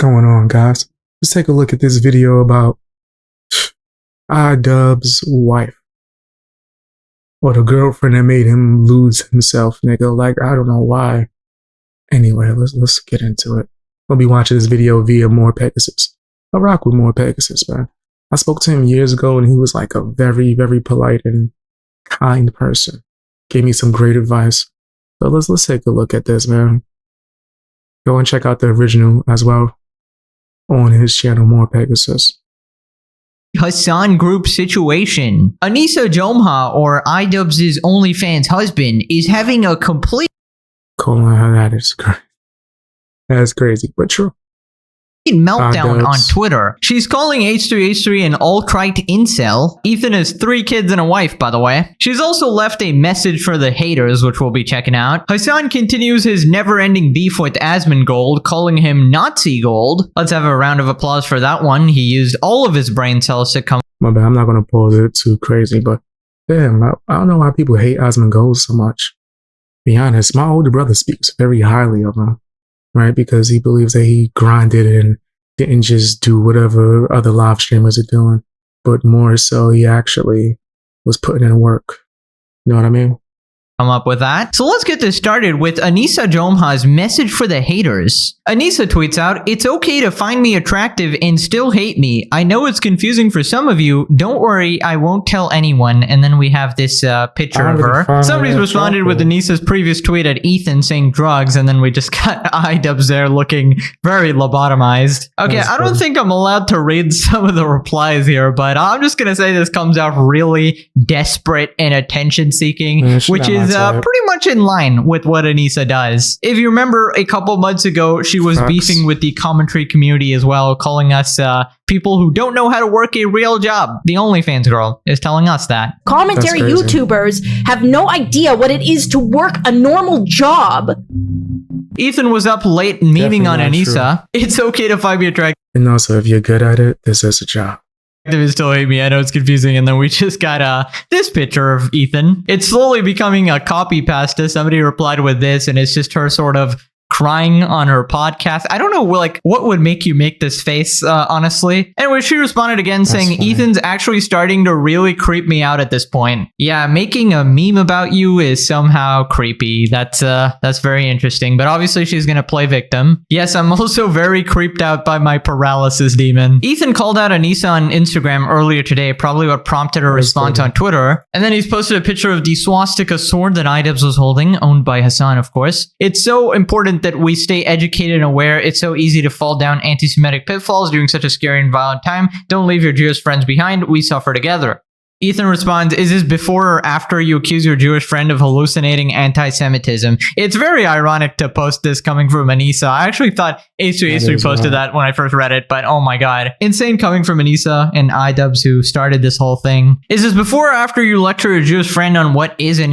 going on, guys? Let's take a look at this video about IDubbbz wife. Or the girlfriend that made him lose himself, nigga. Like, I don't know why. Anyway, let's get into it. We'll be watching this video via More Pegasus. I rock with More Pegasus, man. I spoke to him years ago and he was like a very, very polite and kind person. Gave me some great advice. So let's take a look at this, man. Go and check out the original as well on his channel, More Pegasus. Hasan group situation. Anisa Jomha, or IDubbbz's OnlyFans husband, is having a complete That is crazy. That's crazy, but true. meltdown on Twitter. She's calling H3H3 an alt-right incel. Ethan has 3 kids and a wife, by the way. She's also left a message for the haters, which we'll be checking out. Hasan continues his never-ending beef with Asmongold, calling him Nazi Gold. Let's have a round of applause for that one. He used all of his brain cells to come. My bad, I'm not going to pause it too crazy, but damn, I don't know why people hate Asmongold so much. Be honest, my older brother speaks very highly of him. Right, because he believes that he grinded and didn't just do whatever other live streamers are doing, but more so he actually was putting in work. You know what I mean? Come up with that. So let's get this started with Anisa Jomha's message for the haters. Anisa tweets out, "It's okay to find me attractive and still hate me. I know it's confusing for some of you. Don't worry, I won't tell anyone." And then we have this picture of her. Somebody's responded with Anisa's previous tweet at Ethan saying drugs, and then we just got IDubbbz there looking very lobotomized. Okay, I don't think I'm allowed to read some of the replies here, but I'm just gonna say this comes out really desperate and attention-seeking, which is pretty much in line with what Anisa does. If you remember, a couple months ago, she was beefing with the commentary community as well, calling us people who don't know how to work a real job. The OnlyFans girl is telling us that. Commentary YouTubers have no idea what it is to work a normal job. Ethan was up late memeing on Anisa. True. It's okay to find me attractive. And also, if you're good at it, this is a job. They still hate me. I know it's confusing. And then we just got this picture of Ethan. It's slowly becoming a copy pasta. Somebody replied with this, and it's just her sort of crying on her podcast. I don't know, like, what would make you make this face, honestly. Anyway, she responded again saying, "Ethan's actually starting to really creep me out at this point. Yeah, making a meme about you is somehow creepy. That's very interesting." But obviously she's gonna play victim. Yes, I'm also very creeped out by my paralysis demon. Ethan called out Anisa on Instagram earlier today, probably what prompted her response on Twitter. And then he's posted a picture of the swastika sword that IDubbbz was holding, owned by Hasan, of course. It's so important that we stay educated and aware. It's so easy to fall down anti-Semitic pitfalls during such a scary and violent time. Don't leave your Jewish friends behind. We suffer together. Ethan responds, "Is this before or after you accuse your Jewish friend of hallucinating anti-Semitism?" It's very ironic to post this coming from Anisa. I actually thought H3H3 posted that when I first read it, but oh my god. Insane coming from Anisa and IDubbbz, who started this whole thing. "Is this before or after you lecture your Jewish friend on what is an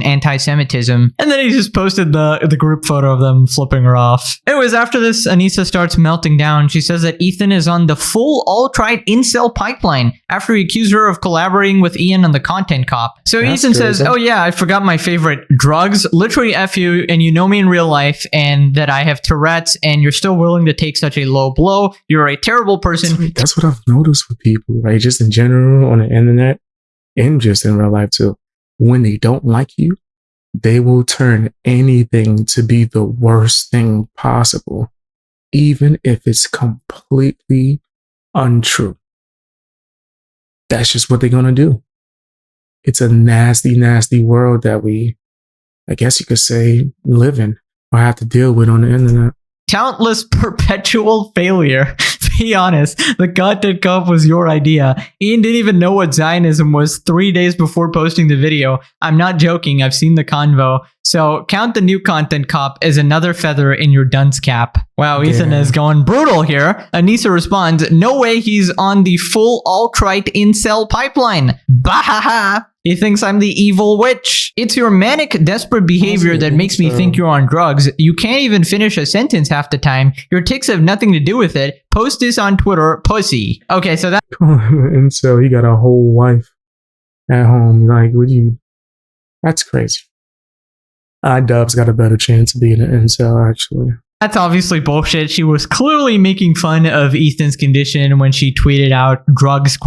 anti-Semitism?" And then he just posted the group photo of them flipping her off. Anyways, after this, Anisa starts melting down. She says that Ethan is on the full alt-right incel pipeline after he accused her of collaborating with Ian on the content cop. So Ethan says, "Oh yeah, I forgot my favorite, drugs. Literally F you, and you know me in real life, and that I have Tourette's, and you're still willing to take such a low blow. You're a terrible person." That's what I've noticed with people, right? Just in general on the internet and just in real life too. When they don't like you, they will turn anything to be the worst thing possible, even if it's completely untrue. That's just what they're going to do. It's a nasty, nasty world that we, I guess you could say, live in or have to deal with on the internet. Countless perpetual failure. Be honest, the content cop was your idea. Ian didn't even know what Zionism was 3 days before posting the video. I'm not joking, I've seen the convo. So count the new content cop as another feather in your dunce cap. Wow, Ethan is going brutal here. Anisa responds, "No way he's on the full alt-right incel pipeline. Bahaha. He thinks I'm the evil witch. It's your manic, desperate behavior that makes me think you're on drugs. You can't even finish a sentence half the time. Your tics have nothing to do with it. Post this on Twitter, pussy." Okay, so that... And so he got a whole wife at home. Like, would you... That's crazy. IDubbbz got a better chance of being an incel, actually. That's obviously bullshit. She was clearly making fun of Ethan's condition when she tweeted out drugs ?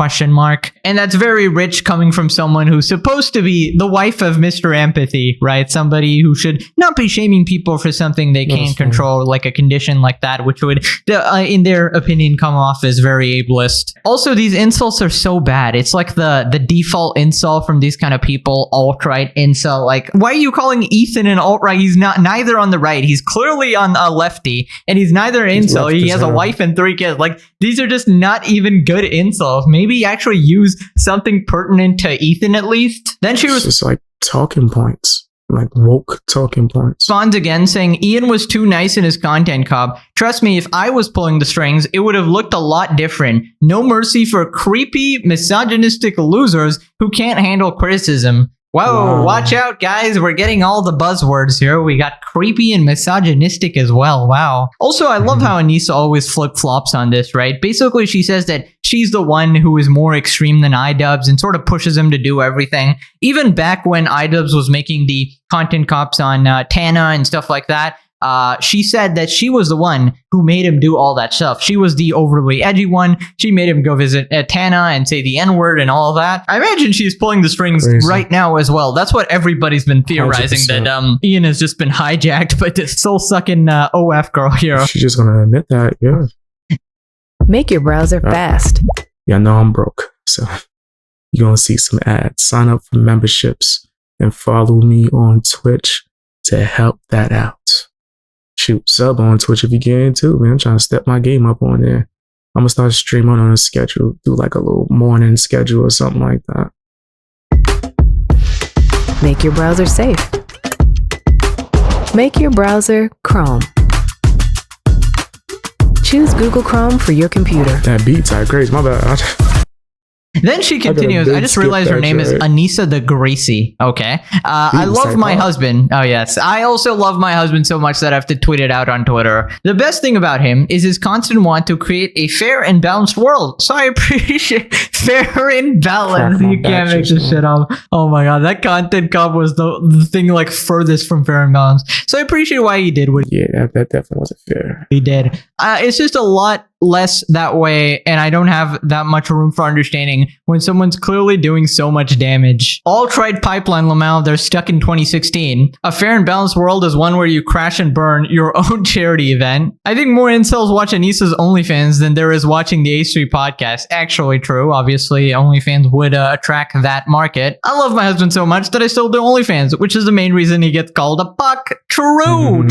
And that's very rich coming from someone who's supposed to be the wife of Mr. Empathy, right? Somebody who should not be shaming people for something they can't control, like a condition like that, which would, in their opinion, come off as very ableist. Also, these insults are so bad. It's like the default insult from these kind of people, alt-right insult. Like, why are you calling Ethan an alt-right? He's neither on the right. He's clearly on a lefty, and he's neither an incel. He has a wife and 3 kids. Like, these are just not even good insults. Maybe actually use something pertinent to Ethan at least. Then she was just like talking points, like woke talking points. Responds again saying Ian was too nice in his content cop. Trust me, if I was pulling the strings, it would have looked a lot different. No mercy for creepy, misogynistic losers who can't handle criticism. Whoa, watch out, guys. We're getting all the buzzwords here. We got creepy and misogynistic as well. Wow. Also, I love how Anisa always flip-flops on this, right? Basically, she says that she's the one who is more extreme than IDubbbz and sort of pushes him to do everything. Even back when IDubbbz was making the content cops on Tana and stuff like that, she said that she was the one who made him do all that stuff. She was the overly edgy one. She made him go visit Tana and say the N-word and all of that. I imagine she's pulling the strings right now as well. That's what everybody's been theorizing, 100%. That Ian has just been hijacked by this soul-sucking OF girl here. She's just gonna admit that, yeah. Make your browser fast. Yeah, I know I'm broke, so you're gonna see some ads. Sign up for memberships and follow me on Twitch to help that out. Shoot, sub on Twitch if you can too, man. I'm trying to step my game up on there. I'm gonna start streaming on a schedule, do like a little morning schedule or something like that. Make your browser safe. Make your browser Chrome. Choose Google Chrome for your computer. That beats are crazy, my bad. Then she continues, I just realized her name is Anisa the Gracie. Okay. I love my husband. Oh, yes. I also love my husband so much that I have to tweet it out on Twitter. The best thing about him is his constant want to create a fair and balanced world. So I appreciate fair and balanced. You can't make this shit up. Oh my God. That content cop was the thing like furthest from fair and balanced. So I appreciate why he did what that definitely wasn't fair. He did. It's just a lot less that way, and I don't have that much room for understanding when someone's clearly doing so much damage. Alt-right pipeline, Lamau, they're stuck in 2016. A fair and balanced world is one where you crash and burn your own charity event. I think more incels watch Anisa's OnlyFans than there is watching the A3 podcast. Actually true. Obviously, OnlyFans would attract that market. I love my husband so much that I still do OnlyFans, which is the main reason he gets called a buck. True.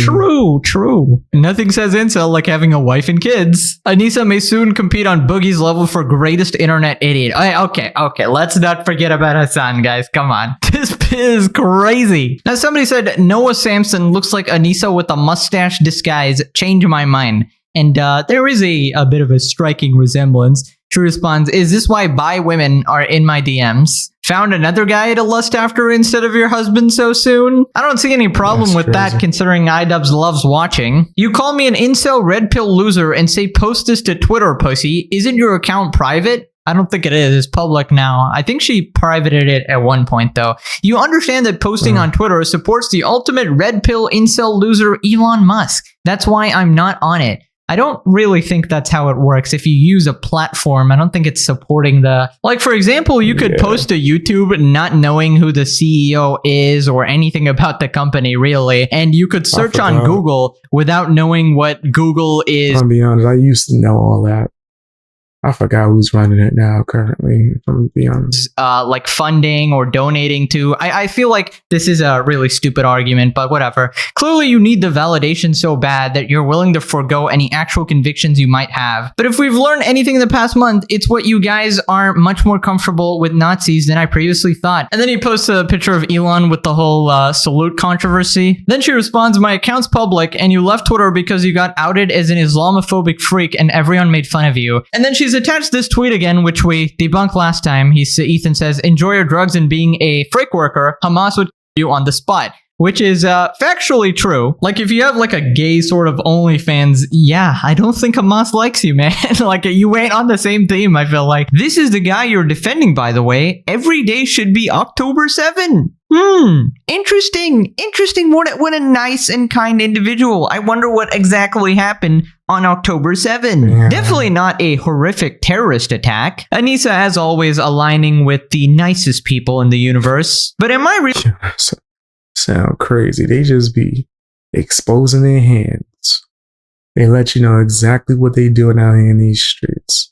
Nothing says incel like having a wife and kids. Anisa may soon compete on Boogie's level for greatest internet idiot. Okay, let's not forget about Hasan, guys. Come on. This is crazy. Now, somebody said Noah Samson looks like Anisa with a mustache disguise. Change my mind. And there is a bit of a striking resemblance. She responds, is this why bi women are in my DMs? Found another guy to lust after instead of your husband so soon? I don't see any problem with that considering IDubbbz loves watching. You call me an incel red pill loser and say post this to Twitter, pussy. Isn't your account private? I don't think it is. It's public now. I think she privated it at one point, though. You understand that posting on Twitter supports the ultimate red pill incel loser Elon Musk. That's why I'm not on it. I don't really think that's how it works. If you use a platform, I don't think it's supporting the... Like, for example, you could post to YouTube not knowing who the CEO is or anything about the company, really. And you could search on Google without knowing what Google is. I'll be honest, I used to know all that. I forgot who's running it now currently, if I'm gonna be honest. Like funding or donating to. I feel like this is a really stupid argument, but whatever. Clearly you need the validation so bad that you're willing to forego any actual convictions you might have. But if we've learned anything in the past month, it's what you guys are much more comfortable with Nazis than I previously thought. And then he posts a picture of Elon with the whole salute controversy. Then she responds, my account's public and you left Twitter because you got outed as an Islamophobic freak and everyone made fun of you. And then she's attached this tweet again, which we debunked last time. Ethan says, enjoy your drugs and being a frick worker. Hamas would kill you on the spot. Which is factually true. Like, if you have like a gay sort of OnlyFans, yeah, I don't think Hamas likes you, man. Like, you ain't on the same team, I feel like. This is the guy you're defending, by the way. Every day should be October 7. Interesting. What a nice and kind individual. I wonder what exactly happened on October 7. Yeah. Definitely not a horrific terrorist attack. Anisa, as always, aligning with the nicest people in the universe. But am I Sound crazy. They just be exposing their hands. They let you know exactly what they doing out here in these streets.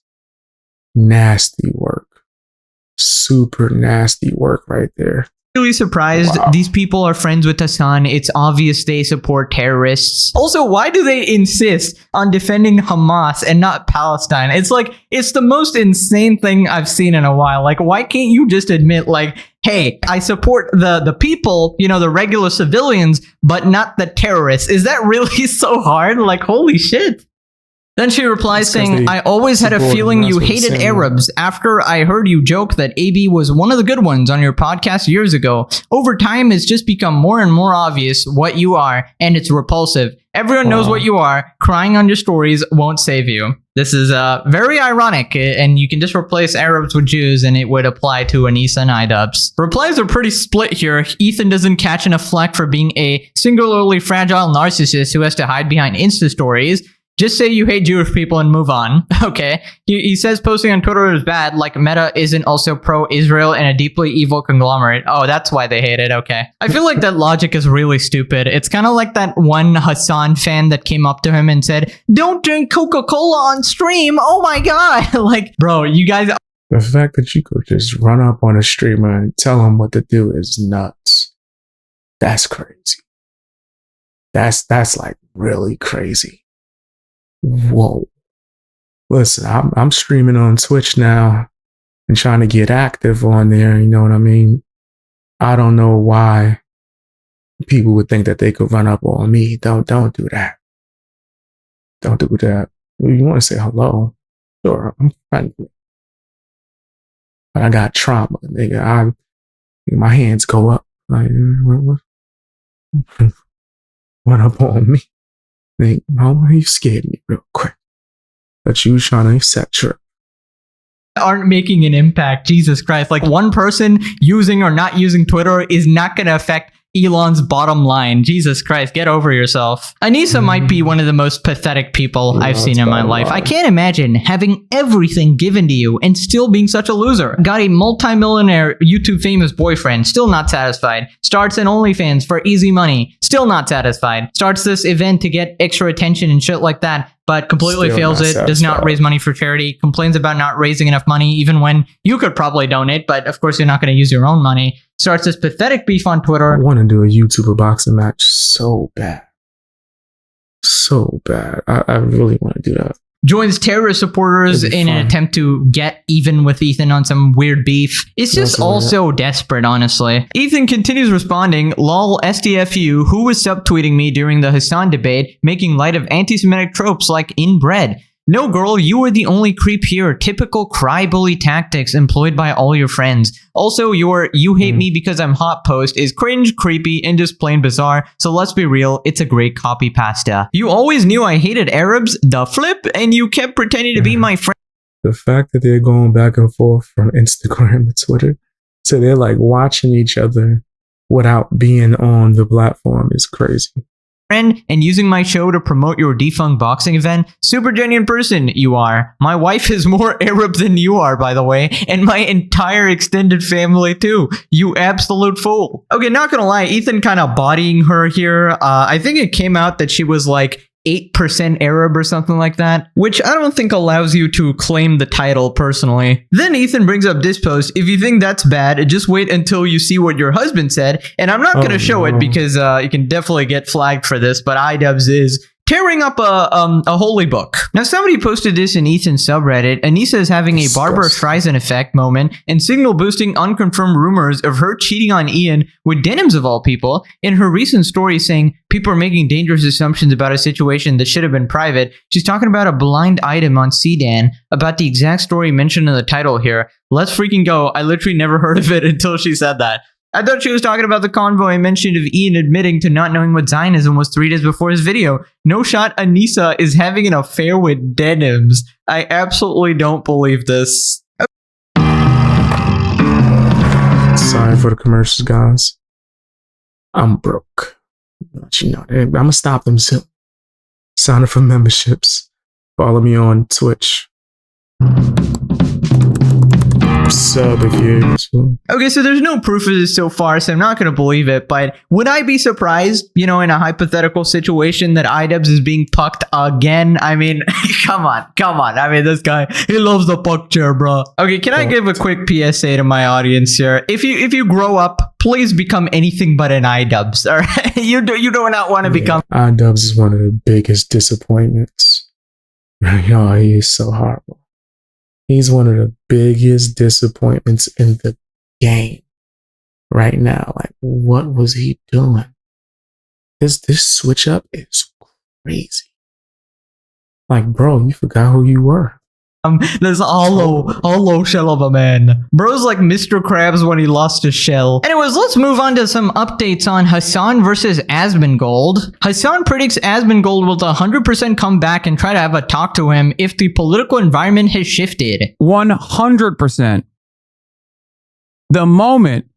Nasty work. Super nasty work right there. really surprised. Wow. These people are friends with Hasan. It's obvious they support terrorists. Also, why do they insist on defending Hamas and not Palestine? It's like, it's the most insane thing I've seen in a while. Like, why can't you just admit, like, hey, I support the people, you know, the regular civilians, but not the terrorists? Is that really so hard? Like, holy shit. Then she replies saying, I always had a feeling you hated Arabs after I heard you joke that AB was one of the good ones on your podcast years ago. Over time, it's just become more and more obvious what you are, and it's repulsive. Everyone knows what you are. Crying on your stories won't save you. This is very ironic, and you can just replace Arabs with Jews, and it would apply to Anisa and IDubbbz. Replies are pretty split here. Ethan doesn't catch enough flack for being a singularly fragile narcissist who has to hide behind Insta stories. Just say you hate Jewish people and move on. Okay. He says posting on Twitter is bad, like Meta isn't also pro-Israel and a deeply evil conglomerate. Oh, that's why they hate it. Okay. I feel like that logic is really stupid. It's kind of like that one Hasan fan that came up to him and said, "Don't drink Coca-Cola on stream. Oh my God." Like, bro, you guys... The fact that you could just run up on a streamer and tell him what to do is nuts. That's crazy. That's like really crazy. Whoa. Listen, I'm streaming on Twitch now and trying to get active on there, you know what I mean? I don't know why people would think that they could run up on me. Don't do that. Don't do that. You want to say hello? Sure, I'm friendly. But I got trauma, nigga. My hands go up. Like, what? Run up on me. Nigga, no, you scared me real quick. But you trying to set your... aren't making an impact. Jesus Christ. Like, one person using or not using Twitter is not going to affect Elon's bottom line. Jesus Christ, get over yourself. Anisa might be one of the most pathetic people I've seen in my life. I can't imagine having everything given to you and still being such a loser. Got a multi-millionaire YouTube famous boyfriend, still not satisfied. Starts an OnlyFans for easy money, still not satisfied. Starts this event to get extra attention and shit like that, but completely Still fails not it, does not satisfied. raise money for charity, complains about not raising enough money even when you could probably donate, but of course you're not going to use your own money. Starts this pathetic beef on I Twitter. want to do a YouTuber boxing match so bad. So bad. I really want to do that. Joins terrorist supporters It'd be in an fun. attempt to get even with Ethan on some weird beef. It's just That's all weird. so desperate, honestly. Ethan continues responding, "Lol SDFU, who was subtweeting me during the Hasan debate, making light of anti-Semitic tropes like inbred. No, girl, you were the only creep here. Typical cry bully tactics employed by all your friends. Also, your 'you hate me because I'm hot' post is cringe, creepy, and just plain bizarre. So let's be real, it's a great copy pasta. You always knew I hated Arabs, the flip, and you kept pretending to be my friend. The fact that they're going back and forth from Instagram to Twitter, so they're like watching each other without being on the platform is crazy. And using my show to promote your defunct boxing event. Super genuine person you are. My wife is more Arab than you are, by the way, and my entire extended family too. You absolute fool." Okay, not gonna lie, Ethan kind of bodying her here. I think it came out that she was like 8% Arab or something like that, which I don't think allows you to claim the title personally. Then Ethan brings up this post. "If you think that's bad, just wait until you see what your husband said." And I'm not going to show it because you can definitely get flagged for this, but IDubbbz is tearing up a holy book. Now, somebody posted this in Ethan's subreddit. Anisa is having a Barbara Streisand effect moment and signal boosting unconfirmed rumors of her cheating on Ian with denims of all people. In her recent story saying people are making dangerous assumptions about a situation that should have been private, she's talking about a blind item on CDAN about the exact story mentioned in the title here. Let's freaking go. I literally never heard of it until she said that. I thought she was talking about the convoy mentioned of Ian admitting to not knowing what Zionism was 3 days before his video. No shot Anisa is having an affair with denims. I absolutely don't believe this. Sorry for the commercials, guys. I'm broke. But you know, I'm gonna stop them soon. Sign up for memberships. Follow me on Twitch. Sub if you. Okay, so there's no proof of this so far, so I'm not going to believe it. But would I be surprised, in a hypothetical situation that IDubbbz is being pucked again? I mean, come on. I mean, this guy, he loves the puck chair, bro. Okay, can I give a quick PSA to my audience here? If you grow up, please become anything but an IDubbbz. All right, you do not want to become. IDubbbz is one of the biggest disappointments. Yo, he is so horrible. He's one of the biggest disappointments in the game right now. Like, what was he doing? This switch up is crazy. Like, bro, you forgot who you were. This hollow shell of a man. Bro's like Mr. Krabs when he lost his shell. Anyways, let's move on to some updates on Hasan versus Asmongold. Hasan predicts Asmongold will 100% come back and try to have a talk to him if the political environment has shifted. 100%. The moment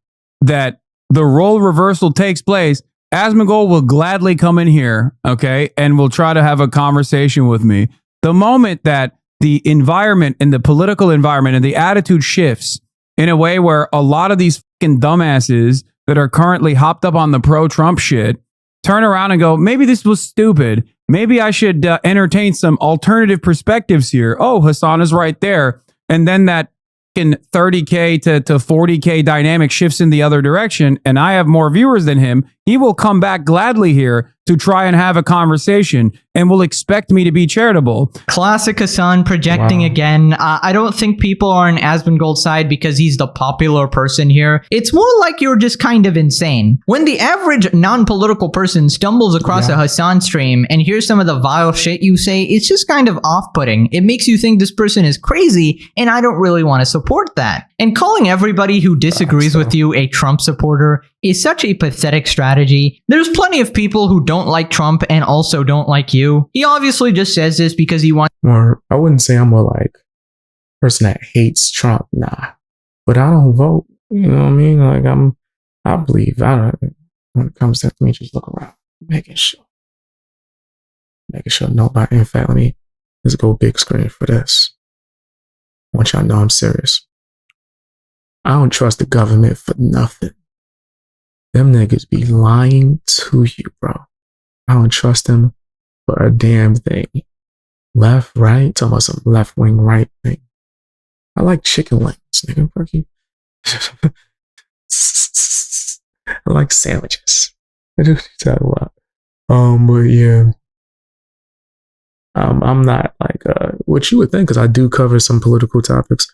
that the role reversal takes place, Asmongold will gladly come in here, okay, and will try to have a conversation with me. The moment that the environment and the political environment and the attitude shifts in a way where a lot of these fucking dumbasses that are currently hopped up on the pro-Trump shit turn around and go, maybe this was stupid. Maybe I should entertain some alternative perspectives here. Oh, Hasan is right there. And then that fucking 30K to 40K dynamic shifts in the other direction and I have more viewers than him. He will come back gladly here to try and have a conversation and will expect me to be charitable. Classic Hasan projecting again. I don't think people are on Asmongold's side because he's the popular person here. It's more like you're just kind of insane. When the average non-political person stumbles across a Hasan stream and hears some of the vile shit you say, it's just kind of off-putting. It makes you think this person is crazy, and I don't really want to support that. And calling everybody who disagrees with you a Trump supporter is such a pathetic strategy. There's plenty of people who don't like Trump and also don't like you. He obviously just says this because he wants. Or I wouldn't say I'm a person that hates Trump, nah. But I don't vote. You know what I mean? Like I believe. When it comes to that, let me just look around, making sure nobody. In fact, let's go big screen for this. I want y'all to know I'm serious. I don't trust the government for nothing. Them niggas be lying to you, bro. I don't trust them for a damn thing. Left, right, talking about some left wing, right thing. I like chicken wings, nigga. Fuck you. I like sandwiches. I do talk about. But yeah. I'm not like what you would think, because I do cover some political topics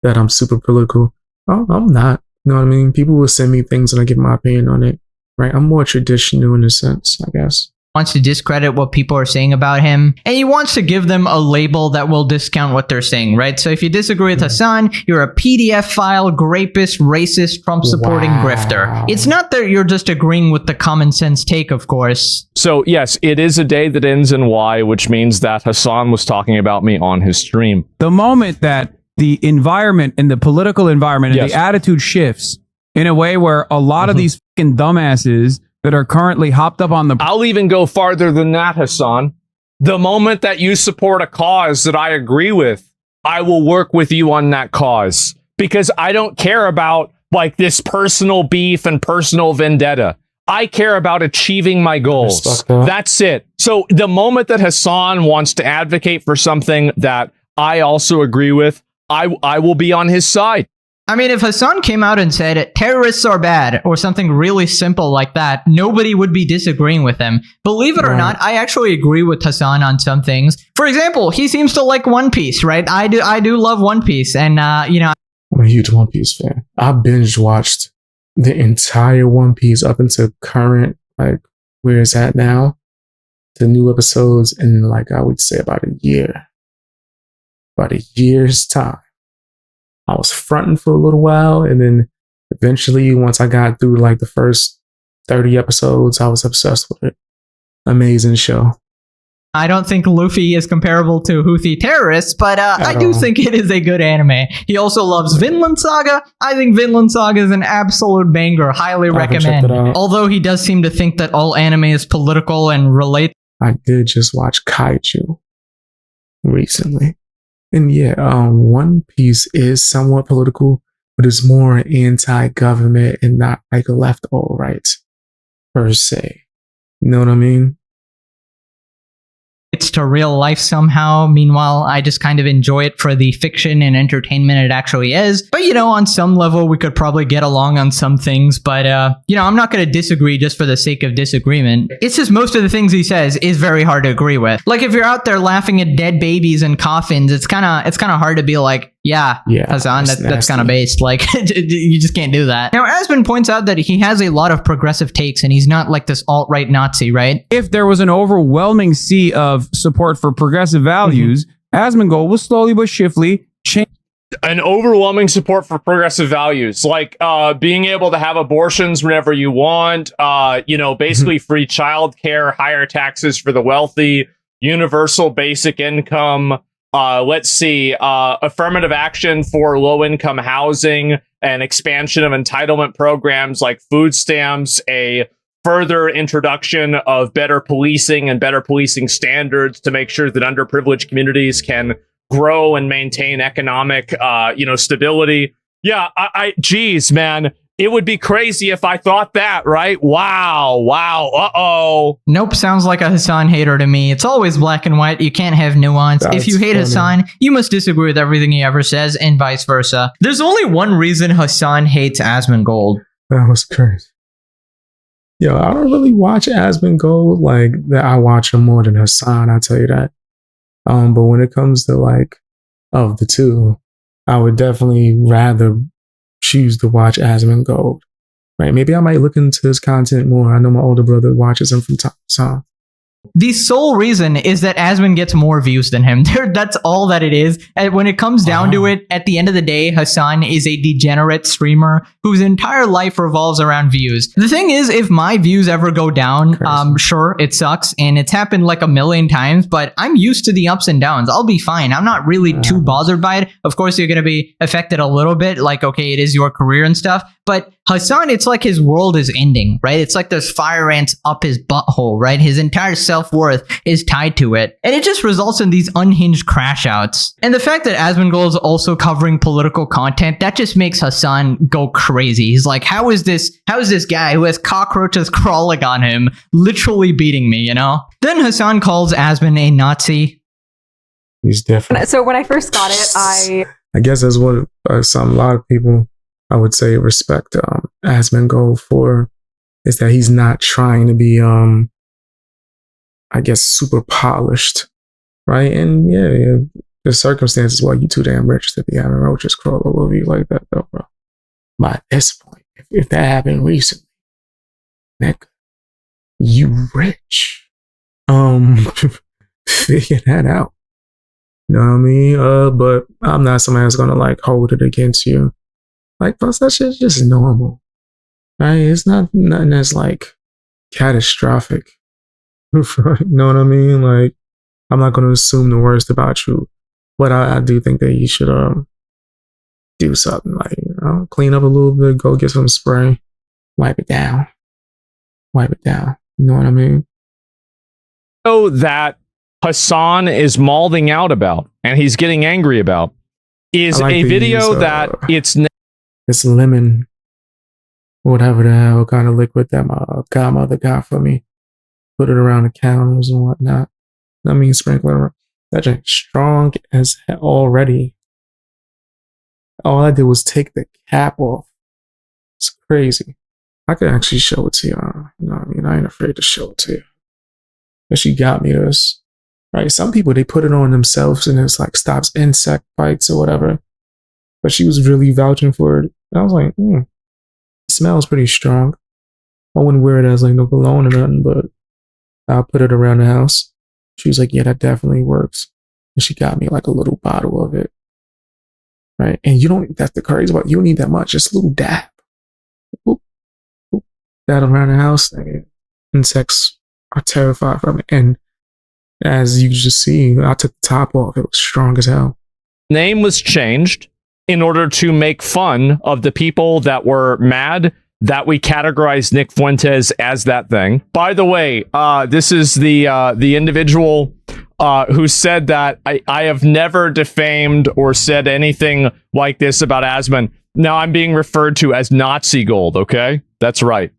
that I'm super political. I'm not. You know what I mean? People will send me things and I give my opinion on it. Right? I'm more traditional in a sense, I guess. Wants to discredit what people are saying about him, and he wants to give them a label that will discount what they're saying, right? So if you disagree with Hasan, you're a PDF file, grapist, racist, Trump-supporting grifter. It's not that you're just agreeing with the common sense take, of course. So yes, it is a day that ends in Y, which means that Hasan was talking about me on his stream. The moment that the environment and the political environment and the attitude shifts in a way where a lot of these fucking dumbasses that are currently hopped up on the... I'll even go farther than that, Hasan. The moment that you support a cause that I agree with, I will work with you on that cause. Because I don't care about this personal beef and personal vendetta. I care about achieving my goals. That's it. So the moment that Hasan wants to advocate for something that I also agree with, I will be on his side. I mean, if Hasan came out and said terrorists are bad or something really simple like that, nobody would be disagreeing with him. Believe it or not, I actually agree with Hasan on some things. For example, he seems to like One Piece, right? I do love One Piece, and I'm a huge One Piece fan. I binge watched the entire One Piece up until current, where it's at now, the new episodes in I would say about a year's time. I was fronting for a little while, and then eventually, once I got through the first 30 episodes, I was obsessed with it. Amazing show. I don't think Luffy is comparable to Houthi terrorists, but I do all. think it is a good anime. He also loves Vinland Saga. I think Vinland Saga is an absolute banger. Highly I haven't checked recommend. it out. Although he does seem to think that all anime is political and relate. I did just watch Kaiju recently. And yeah, One Piece is somewhat political, but it's more anti-government and not like left or right per se. You know what I mean? It's to real life somehow. Meanwhile, I just kind of enjoy it for the fiction and entertainment it actually is. But, you know, on some level, we could probably get along on some things. But, you know, I'm not going to disagree just for the sake of disagreement. It's just most of the things he says is very hard to agree with. Like, if you're out there laughing at dead babies and coffins, it's kind of hard to be like, yeah, Hasan, that's kind of based. Like, you just can't do that. Now, Asmon points out that he has a lot of progressive takes and he's not like this alt-right Nazi, right? If there was an overwhelming sea of support for progressive values, Asmongold will slowly but shiftly change. An overwhelming support for progressive values, like being able to have abortions whenever you want, you know, basically free childcare, higher taxes for the wealthy, universal basic income. Let's see, affirmative action for low-income housing, and expansion of entitlement programs like food stamps, a further introduction of better policing and better policing standards to make sure that underprivileged communities can grow and maintain economic, stability. Yeah, geez, man. It would be crazy if I thought that, right? Wow. Uh-oh. Nope, sounds like a Hasan hater to me. It's always black and white. You can't have nuance. That's if you hate funny. Hasan, you must disagree with everything he ever says, and vice versa. There's only one reason Hasan hates Asmongold. That was crazy. Yo, I don't really watch Asmongold. Like, I watch him more than Hasan, I'll tell you that. But when it comes to, like, of the two, I would definitely rather choose to watch Asmongold. Right? Maybe I might look into his content more. I know my older brother watches him from time to time. The sole reason is that Asmon gets more views than him. That's all that it is. And when it comes down to it, at the end of the day, Hasan is a degenerate streamer whose entire life revolves around views. The thing is, if my views ever go down, sure, it sucks. And it's happened like a million times, but I'm used to the ups and downs. I'll be fine. I'm not really too bothered by it. Of course, you're going to be affected a little bit. Like, okay, it is your career and stuff. But Hasan, it's like his world is ending, right? It's like there's fire ants up his butthole, right? His entire self-worth is tied to it. And it just results in these unhinged crash outs. And the fact that Asmongold is also covering political content, that just makes Hasan go crazy. He's like, how is this guy who has cockroaches crawling on him literally beating me, you know? Then Hasan calls Asmon a Nazi. He's different. So when I first got it, I guess that's what a lot of people, I would say, respect Asmongold for, is that he's not trying to be, I guess, super polished, right? And yeah, the circumstances why you too damn rich to be having roaches crawl all over you like that, though, bro. By this point, if that happened recently, nigga, you rich. Figure that out. You know what I mean? But I'm not somebody that's gonna like hold it against you. Like, plus that shit's just normal, right? It's not nothing that's like catastrophic. You know what I mean? Like, I'm not going to assume the worst about you, but I do think that you should do something, like, you know, clean up a little bit, go get some spray, wipe it down. You know what I mean? So that Hasan is malding out about, and he's getting angry about, is like a to video use, that it's lemon, whatever the hell kind of liquid that my godmother got for me. Put it around the counters and whatnot. I mean, sprinkler. That drink's strong as hell already. All I did was take the cap off. It's crazy. I could actually show it to you. You know what I mean? I ain't afraid to show it to you. But she got me this. Right? Some people, they put it on themselves and it's like stops insect bites or whatever. But she was really vouching for it. And I was like, it smells pretty strong. I wouldn't wear it as like no cologne or nothing, but I'll put it around the house. She was like, yeah, that definitely works. And she got me like a little bottle of it. Right? And that's the crazy part. You don't need that much. Just a little dab. Whoop, whoop. That around the house. Insects are terrified from it. And As you just see, I took the top off. It was strong as hell. Name was changed in order to make fun of the people that were mad that we categorized Nick Fuentes as that thing. By the way, this is the individual who said that I have never defamed or said anything like this about Asmon. Now I'm being referred to as Nazi Gold, okay? That's right.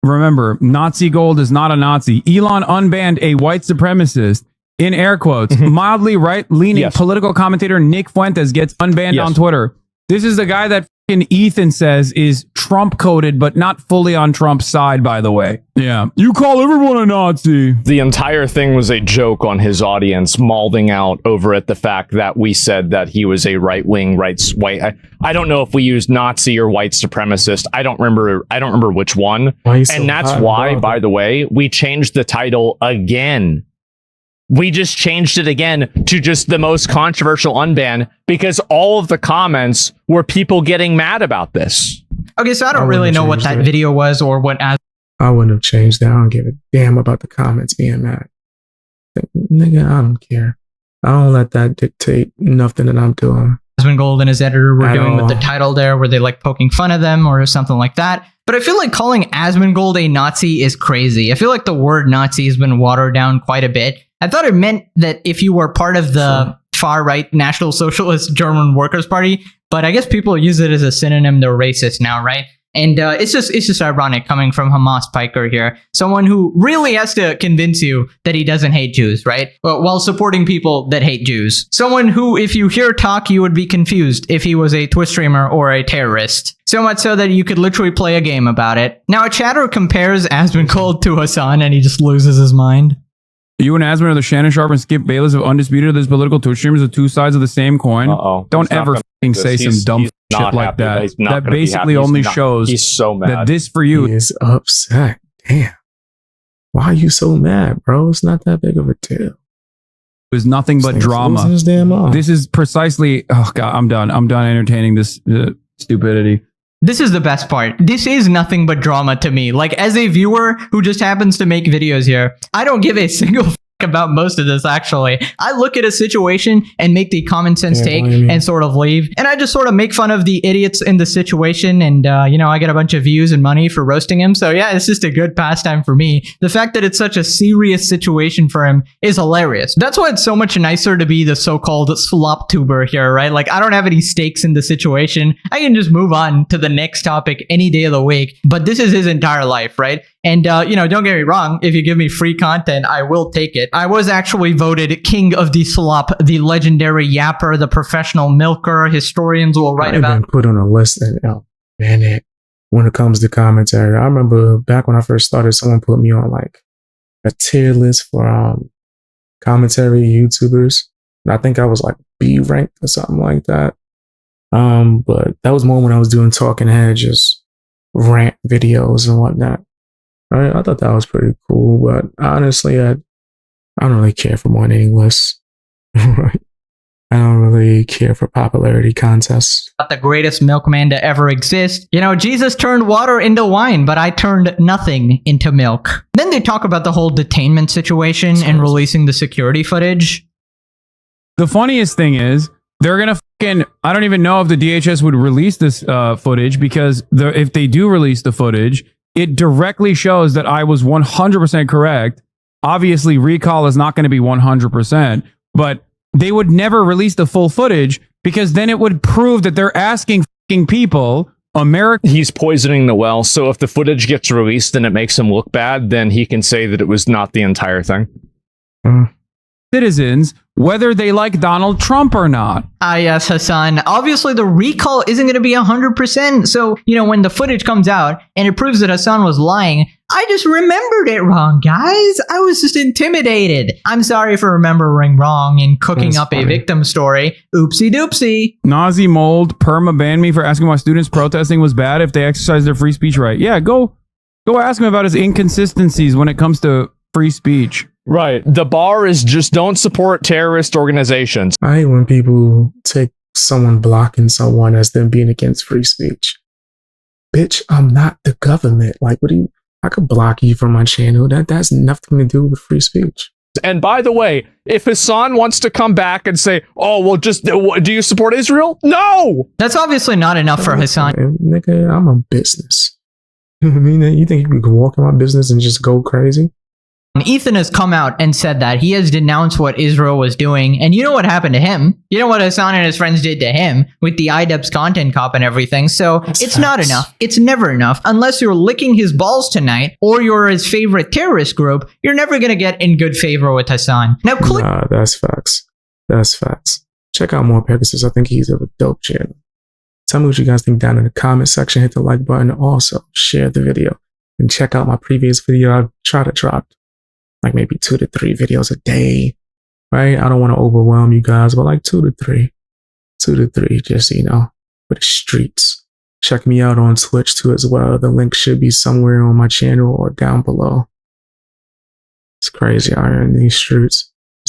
Remember, Nazi Gold is not a Nazi. Elon unbanned a white supremacist, in air quotes, mildly right-leaning political commentator Nick Fuentes gets unbanned on Twitter. This is the guy that fucking Ethan says is Trump-coded, but not fully on Trump's side, by the way. Yeah. You call everyone a Nazi. The entire thing was a joke on his audience, malding out over at the fact that we said that he was a right-wing, white. I don't know if we used Nazi or white supremacist. I don't remember which one. And that's why, by the way, we changed the title again. We just changed it again to just the most controversial unban because all of the comments were people getting mad about this. Okay, so I don't really know what that video was or what. I wouldn't have changed that. I don't give a damn about the comments being mad. Nigga, I don't care. I don't let that dictate nothing that I'm doing. Asmongold and his editor were doing with the title there. Were they like poking fun of them or something like that? But I feel like calling Asmongold a Nazi is crazy. I feel like the word Nazi has been watered down quite a bit. I thought it meant that if you were part of the far-right National Socialist German Workers' Party, but I guess people use it as a synonym. They're racist now, right? And it's just ironic coming from Hamas Piker here, someone who really has to convince you that he doesn't hate Jews, right? While supporting people that hate Jews. Someone who, if you hear talk, you would be confused if he was a Twitch streamer or a terrorist. So much so that you could literally play a game about it. Now, a chatter compares Asmongold to Hasan, and he just loses his mind. You and Asmon are the Shannon Sharp and Skip Bayless of Undisputed. There's political Twitch streamers of two sides of the same coin. Don't ever fucking say some dumb shit like that. That basically only shows he's so mad. that this for you is upset. Damn. Why are you so mad, bro? It's not that big of a deal. is nothing but drama. This is precisely. Oh God, I'm done. I'm done entertaining this stupidity. This is the best part. This is nothing but drama to me. Like, as a viewer who just happens to make videos here, I don't give a single fuck about most of this, actually. I look at a situation and make the common sense take and sort of leave. And I just sort of make fun of the idiots in the situation. And, you know, I get a bunch of views and money for roasting him. So, yeah, it's just a good pastime for me. The fact that it's such a serious situation for him is hilarious. That's why it's so much nicer to be the so-called slop tuber here, right? Like, I don't have any stakes in the situation. I can just move on to the next topic any day of the week. But this is his entire life, right? And, you know, don't get me wrong. If you give me free content, I will take it. I was actually voted king of the slop, the legendary yapper, the professional milker. Historians will write about. I've been put on a list. And, oh, man, when it comes to commentary, I remember back when I first started, someone put me on like a tier list for commentary YouTubers. And I think I was like B ranked or something like that. But that was more when I was doing talking head, just rant videos and whatnot. I thought that was pretty cool, but honestly, I don't really care for morning lists. Right? I don't really care for popularity contests. Not the greatest milkman to ever exist. You know, Jesus turned water into wine, but I turned nothing into milk. Then they talk about the whole detainment situation and releasing the security footage. The funniest thing is, they're going to fucking, I don't even know if the DHS would release this footage, because if they do release the footage, it directly shows that I was 100% correct. Obviously, recall is not going to be 100%, but they would never release the full footage, because then it would prove that they're asking fucking people, He's poisoning the well, so if the footage gets released and it makes him look bad, then he can say that it was not the entire thing. Citizens, whether they like Donald Trump or not. Yes, Hasan. Obviously, the recall isn't going to be 100%. So, you know, when the footage comes out and it proves that Hasan was lying, I just remembered it wrong, guys. I was just intimidated. I'm sorry for remembering wrong and cooking up a victim story. Oopsie doopsie. Nazi Mold perma banned me for asking why students protesting was bad if they exercise their free speech right. Yeah, go ask him about his inconsistencies when it comes to free speech. Right. The bar is just don't support terrorist organizations. I hate when people take someone blocking someone as them being against free speech. Bitch, I'm not the government. Like, I could block you from my channel. That has nothing to do with free speech. And by the way, if Hasan wants to come back and say, oh, well, just do you support Israel? No! That's obviously not enough for Hasan. Nigga, I'm a business. You know what I mean? You think you can walk in my business and just go crazy? Ethan has come out and said that he has denounced what Israel was doing, and you know what happened to him. You know what Hasan and his friends did to him with the IDubbbz content cop and everything. So it's not enough. It's never enough. Unless you're licking his balls tonight or you're his favorite terrorist group, you're never going to get in good favor with Hasan. Now click. Nah, that's facts. That's facts. Check out more Pegasus. I think he's a dope channel. Tell me what you guys think down in the comment section. Hit the like button. Also, share the video. And check out my previous video. I've tried to drop like maybe 2 to 3 videos a day, right? I don't want to overwhelm you guys, but like 2 to 3, just, you know, for the streets. Check me out on Twitch too as well. The link should be somewhere on my channel or down below. It's crazy out here in these streets.